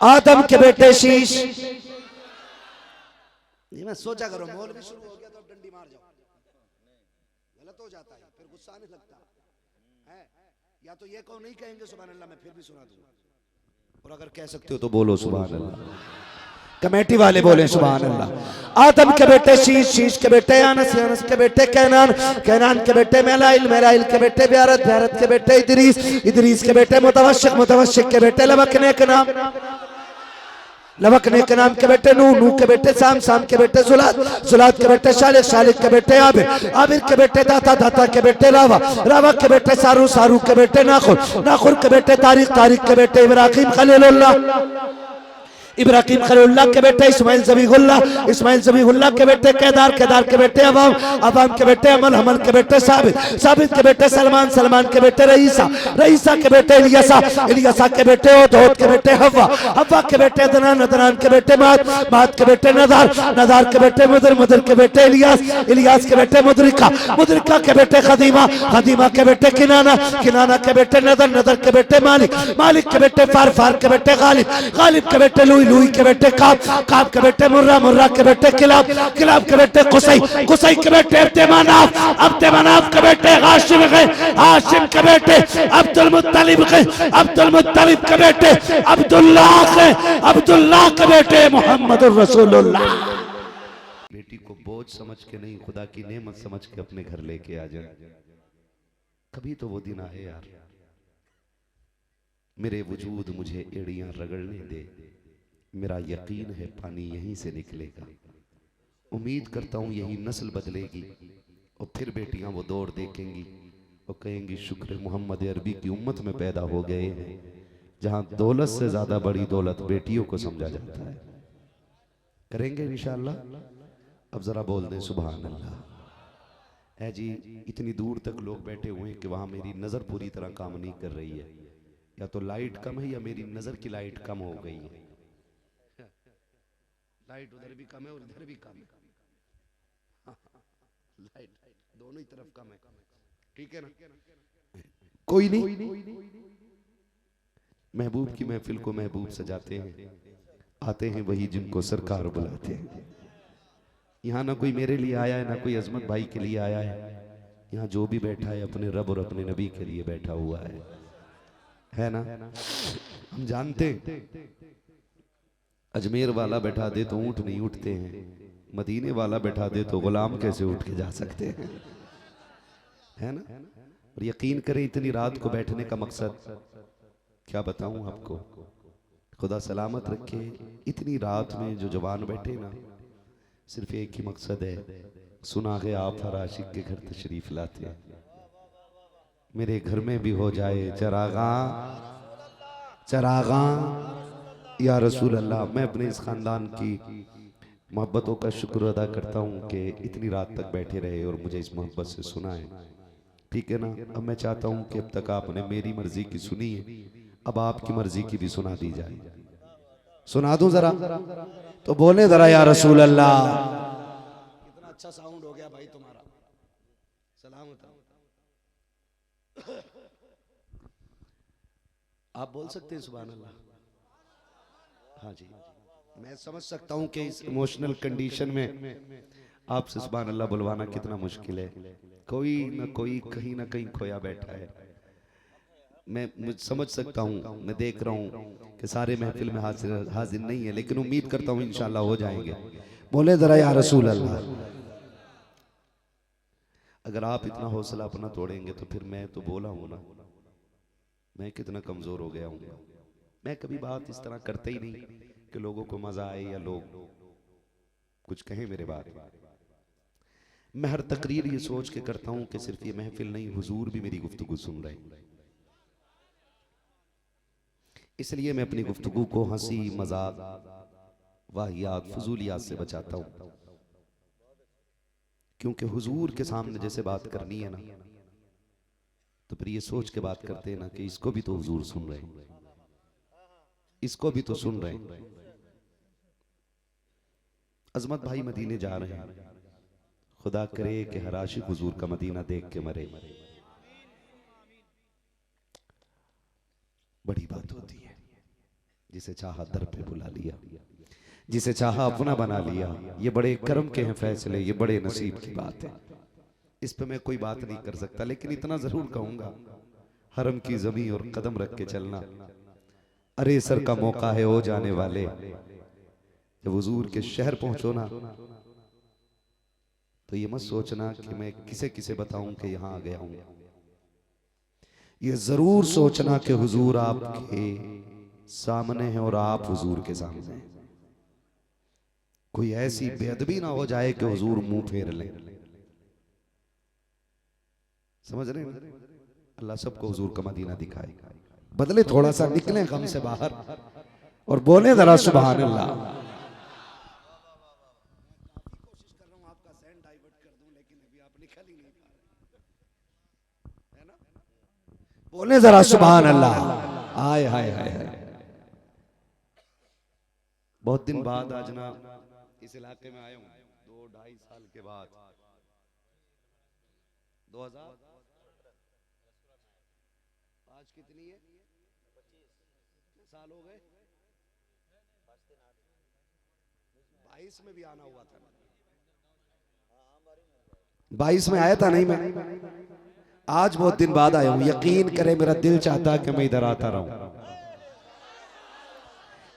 आदम के बेटे शीश। नहीं मैं सोचा करो मौलवी शुरू हो गया तो डंडी मार जाओ, गलत हो जाता है, फिर गुस्सा आने लगता है। या तो ये कहो नहीं कहेंगे सुभान अल्लाह, मैं फिर भी सुना दूंगा, और अगर कह सकते हो तो बोलो सुभान अल्लाह। कमेटी वाले बोले सुभान अल्लाह। आदम के बेटे शीश, शीश के बेटे अनस, अनस के बेटे कैनान, कैनान के बेटे मेलाइल, मेलाइल के बेटे ब्यारत, ब्यारत के बेटे इदरीस, इदरीस के बेटे मुतवश्शिक, मुतवश्शिक के बेटे लबकने के नाम, लबकने के नाम के बेटे नूह, नूह के बेटे साम, साम के बेटे जुलाद, जुलाद के बेटे शालिक, शालिक के बेटे आबिर, आबिर के बेटे दाता, दाता के बेटे रावा, रावा के बेटे सारू, सारू के बेटे नाखुर, नाखुर के बेटे तारिक, तारिक के बेटे इब्राहिम खलीलुल्लाह, इब्राहिम खलीलुल्लाह के बेटे इस्माइल ज़बीहुल्लाह, इस्माइल ज़बीहुल्लाह के बेटे केदार, केदार के बेटे अवाम, अवाम के बेटे अमल, हमल के बेटे साबित, साबित के बेटे सलमान, सलमान के बेटे रईसा, रईसा के बेटे इलियासा, इलियासा के बेटे ओद, ओद के बेटे हवा, हवा के बेटे अदनान, अदनान के बेटे मात, मात के बेटे नदार, नदार के बेटे मुदर, मुदर के बेटे इलियास, इलियास के बेटे मुदरिका, मुदरिका के बेटे खदीमा, खदीमा के बेटे किनाना, किनाना के बेटे नदर, नदर के बेटे मालिक, मालिक के बेटे फार, फार के बेटे गालिब, गालिब के बेटे लुई, लुई के बेटे काब, काब के बेटे मुर्रा, मुर्रा के बेटे किलाब, किलाब के बेटे कुसई, कुसई के बेटे अब्दे मनाफ, अब्दे मनाफ के बेटे हाशिम के, हाशिम के बेटे अब्दुल मुत्तलिब के, अब्दुल मुत्तलिब के बेटे अब्दुल्लाह के, अब्दुल्लाह के बेटे मोहम्मदुर रसूलुल्लाह। बेटी को बोझ समझ के नहीं, खुदा की नेमत समझ के अपने घर लेके आ जाए। कभी तो वो दिन आए यार, मेरे वजूद मुझे एड़ियां रगड़ने दे, मेरा यकीन है पानी यहीं से निकलेगा। उम्मीद करता हूँ यही नस्ल बदलेगी और फिर बेटियां वो दौड़ देखेंगी और कहेंगी शुक्र मोहम्मद अरबी की उम्मत में पैदा हो गए हैं, जहां दौलत से ज्यादा बड़ी दौलत बेटियों को समझा जाता है। करेंगे इंशाअल्लाह। अब जरा बोल दें सुभान अल्लाह। है जी, इतनी दूर तक लोग बैठे हुए हैं कि वहां मेरी नजर पूरी तरह काम नहीं कर रही है, या तो लाइट कम है या मेरी नजर की लाइट कम हो गई है। लाइट उधर भी कम है और इधर भी कम है, लाइट दोनों ही तरफ कम है, ठीक है ना? कोई नहीं, महबूब की महफिल को महबूब सजाते हैं, आते हैं वही जिनको सरकार बुलाते हैं। यहाँ ना कोई मेरे लिए आया है ना कोई अजमत भाई के लिए आया है, यहाँ जो भी बैठा है अपने रब और अपने नबी के लिए बैठा हुआ है ना? हम जानते अजमेर वाला बैठा दे तो ऊंट नहीं उठते हैं, मदीने वाला बैठा दे तो गुलाम कैसे उठ के जा सकते हैं, है ना? और यकीन करें इतनी रात को बैठने का मकसद क्या बताऊं आपको, खुदा सलामत रखे। इतनी रात में जो जवान बैठे ना, सिर्फ एक ही मकसद है, सुना है आप हर आशिक के घर तशरीफ लाते हैं, मेरे घर में भी हो जाए चरागा, चरागा या रसूल अल्लाह। मैं अपने इस खानदान की मोहब्बतों का शुक्र अदा करता हूँ कि इतनी रात तक बैठे रहे और मुझे इस मोहब्बत से सुना है, ठीक है ना? अब मैं चाहता हूँ कि अब तक आपने मेरी मर्जी की सुनी है, अब आपकी मर्जी की भी सुना दी जाए। सुना दूं जरा तो बोले जरा या रसूल अल्लाह। कितना अच्छा साउंड हो गया भाई तुम्हारा, सलामत। आप बोल सकते हैं सुभान अल्लाह? हाँ जी, मैं समझ सकता हूँ कि इस इमोशनल कंडीशन में आपसे सुभान अल्लाह बुलवाना कितना मुश्किल है। कोई ना कोई कहीं ना कहीं खोया बैठा है, मैं समझ सकता हूँ, मैं देख रहा हूँ कि सारे महफिल में हाजिर नहीं है, लेकिन उम्मीद करता हूँ इंशाल्लाह हो जाएंगे। बोले जरा या रसूल अल्लाह। अगर आप इतना हौसला अपना तोड़ेंगे तो फिर मैं तो बोला हूँ ना, मैं कितना कमजोर हो गया हूँ। मैं कभी बात इस तरह करते ही नहीं कि लोगों को मजा आए या लोग कुछ कहें मेरे बारे में। मैं हर तकरीर ये सोच के करता हूं कि सिर्फ ये महफिल नहीं, हुजूर भी मेरी गुफ्तगू सुन रहे हैं। इसलिए मैं अपनी गुफ्तगू को हंसी, मजाक, वाहियात, फजूलियात से बचाता हूं, क्योंकि हुजूर के सामने जैसे बात करनी है ना, तो फिर ये सोच के बात करते हैं ना कि इसको भी तो हुजूर सुन रहे हैं, इसको भी तो सुन रहे हैं। अजमत भाई मदीने जा रहे हैं, खुदा करे कि हर आशिक हुजूर का मदीना देख के मरे। बड़ी बात होती है। जिसे चाहा दर पे बुला लिया, जिसे चाहा अपना बना लिया। ये बड़े कर्म के हैं फैसले, ये बड़े नसीब की बात है। इस पे मैं कोई बात नहीं कर सकता, लेकिन इतना जरूर कहूंगा, हरम की जमीन और कदम रख के चलना। अरे सर का मौका है ओ जाने वाले, जब हुजूर के शहर पहुंचो ना तो ये मत सोचना कि मैं किसे किसे बताऊं कि यहां आ गया हूं। ये जरूर सोचना कि हुजूर आपके सामने है और आप हुजूर के सामने हैं। कोई ऐसी बेअदबी ना हो जाए कि हुजूर मुंह फेर लें। समझ रहे हैं? अल्लाह सबको हुजूर का मदीना दिखाए, बदले थोड़ा सा निकले गम से बाहर और बोले जरा सुभान अल्लाह। बोले जरा सुभान अल्लाह। आय हाय हाय हाय। बहुत दिन बाद आज ना इस इलाके में आया हूं, 2-2.5 साल के बाद। 2000 आज कितनी है, 25 साल हो गए। 22 में भी आना हुआ था, 22 में आया था नहीं मैं। आज बहुत दिन बाद आया हूं। यकीन करे मेरा दिल चाहता है कि मैं इधर आता रहूं,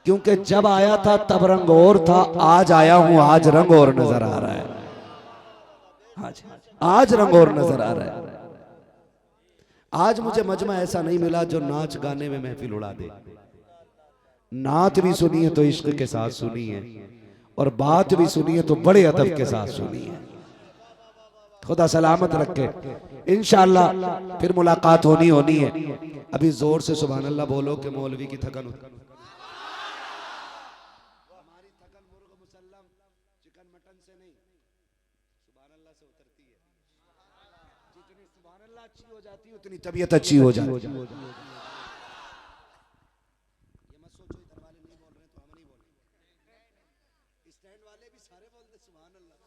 क्योंकि जब आया था तब रंग और था, आज आया हूं आज रंग और नजर आ रहा है। आज रंग और नजर आ रहा है। आज मुझे मजमा ऐसा नहीं मिला जो नाच गाने में महफिल उड़ा दे। नात भी सुनी है तो इश्क के साथ सुनी है, और बात भी सुनी है तो बड़े अदब के साथ सुनी है। खुदा सलामत रखे, इंशाअल्लाह फिर मुलाकात होनी है। अभी जोर से सुभान अल्लाह बोलो कि मौलवी की थकन हमारी थकन मुर्ग मुसल्लम चिकन मटन से नहीं, सुभान अल्लाह से उतरती है। जितनी सुभान अल्लाह अच्छी हो जाती है उतनी तबीयत अच्छी हो जाती है। ये मत सोचो इधर वाले नहीं बोल रहे तो हम नहीं बोल रहे, स्टैंड वाले भी सारे बोलते सुभान अल्लाह।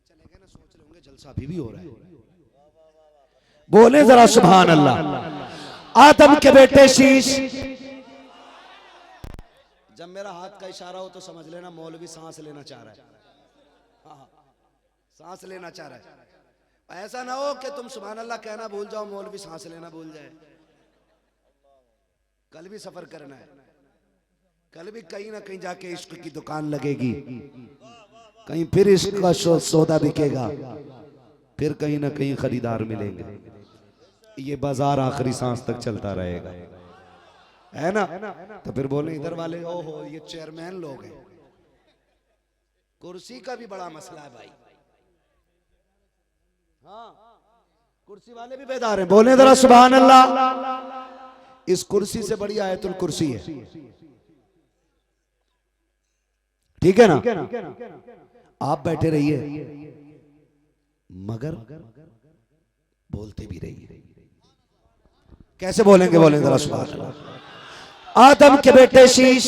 चले गए ना, सोच रहे होंगे जलसा अभी भी हो रहा है। बोले जरा सुभान अल्लाह। आदम के बेटे शीश। जब मेरा हाथ का इशारा हो तो समझ लेना मौलवी सांस लेना चाह रहा है। हाँ, सांस लेना चाह रहा है। ऐसा ना हो कि तुम सुभान अल्लाह कहना भूल जाओ, मौलवी सांस लेना भूल जाए। कल भी सफर करना है, कल भी कहीं ना कहीं जाके इश्क की दुकान लगेगी, कहीं फिर इसका सौदा बिकेगा, फिर कहीं ना कहीं खरीदार मिलेंगे। ये बाजार आखिरी सांस तक चलता रहेगा, है ना? तो फिर बोले इधर वाले ओहो ये चेयरमैन लोग हैं, कुर्सी का भी बड़ा मसला है भाई। हाँ, कुर्सी वाले भी बेदार हैं। बोले जरा सुभान अल्लाह। इस कुर्सी से बड़ी आयतुल कुर्सी है, ठीक है ना? आप बैठे रहिए मगर बोलते भी रहिए। कैसे बोलेंगे? बोले जरा सुभान अल्लाह। आदम के बेटे शीश।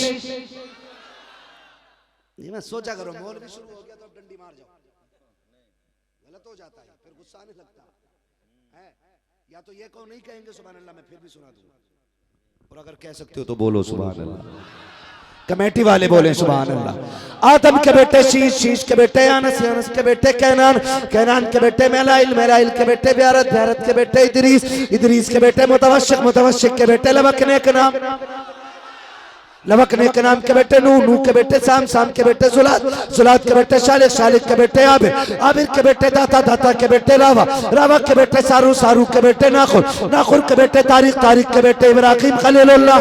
ये मैं सोचा करो मौलवी शुरू हो गया तो डंडी मार जाओ, गलत हो जाता है, फिर गुस्सा आने लगता है। या तो ये कहो नहीं कहेंगे सुभान अल्लाह, मैं फिर भी सुना दूंगा, और अगर कह सकते हो तो बोलो सुभान अल्लाह। कमेटी वाले बोले सुभान अल्लाह। आदम के बेटे शीश, शीश के बेटे अनस, अनस के बेटे कैनान, कैनान के बेटे मेलाइल, मेलाइल के बेटे ब्यारत, ब्यारत के बेटे इदरीस, इदरीस के बेटे मुतवश्शिक, मुतवश्शिक के बेटे लबकने के नाम, लबकने के नाम के बेटे नूह, नूह के बेटे साम, साम के बेटे जुलाद, जुलाद के बेटे शालिक, शालिक के बेटे आबिर, आबिर के बेटे दाता, दाता के बेटे रावा, रावा के बेटे सारू, सारू के बेटे नाखुर, नाखुर के बेटे तारिक, तारिक के बेटे इब्राहिम खलीलुल्लाह,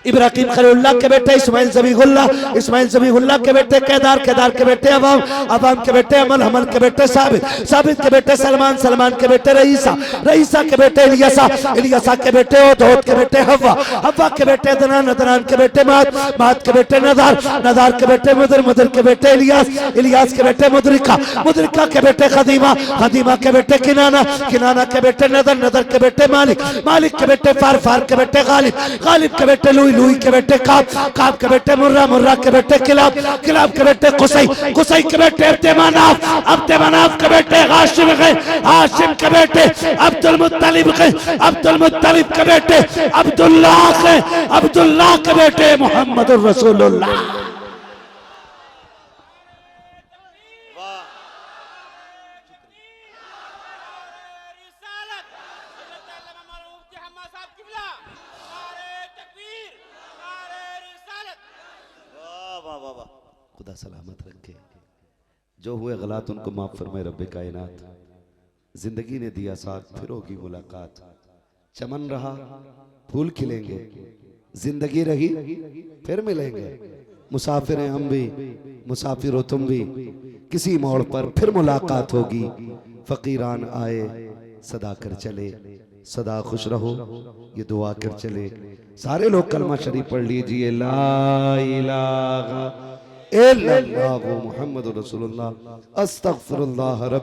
इब्राहिम खलीलुल्लाह के बेटे इस्माइल ज़बीहुल्लाह, इस्माइल ज़बीहुल्लाह के बेटे केदार, केदार के बेटे अवाम, अवाम के बेटे अमल, हमल के बेटे साबित, साबित के बेटे सलमान, सलमान के बेटे रईसा, रईसा के बेटे इलियासा, इलियासा के बेटे ओद के बेटे हवा, हवा के बेटे अदनान, अदनान के बेटे मात, मात के बेटे नदार, नदार के बेटे मुदर, मुदर के बेटे इलियास, इलियास के बेटे मुदरिका, मुदरिका के बेटे खदीमा, खदीमा के बेटे किनाना, किनाना के बेटे नदर, नदर के बेटे मालिक, मालिक के बेटे फार, फार के बेटे गालिब, गालिब के बेटे लुई, लुई के बेटे काब, काब के बेटे मुर्रा, मुर्रा के बेटे किलाब, किलाब के बेटे कुसै, कुसै के बेटे अब्दुमनाफ, अब्दुमनाफ के बेटे हाशिम गए, हाशिम के बेटे अब्दुल मुत्तलिब गए, अब्दुल मुत्तलिब के बेटे अब्दुल्लाह गए, अब्दुल्लाह के बेटे मोहम्मदुर रसूलुल्लाह। खुदा सलामत रखे, जो हुए गलत उनको माफ फरमाए रब्बे कायनात। जिंदगी ने दिया साथ, फिर होगी मुलाकात। चमन रहा फूल खिलेंगे, जिंदगी रही फिर मिलेंगे। मुसाफिर हैं हम भी, मुसाफिर हो तुम भी, किसी मोड़ पर फिर मुलाकात होगी। फकीरान आए सदा कर चले, सदा खुश रहो ये दुआ कर चले। सारे लोग कलमा शरीफ पढ़ लीजिए, ला इलाहा इल्लल्लाहु मुहम्मदुर रसूलुल्लाह, अस्तगफिरुल्लाह रब्बी।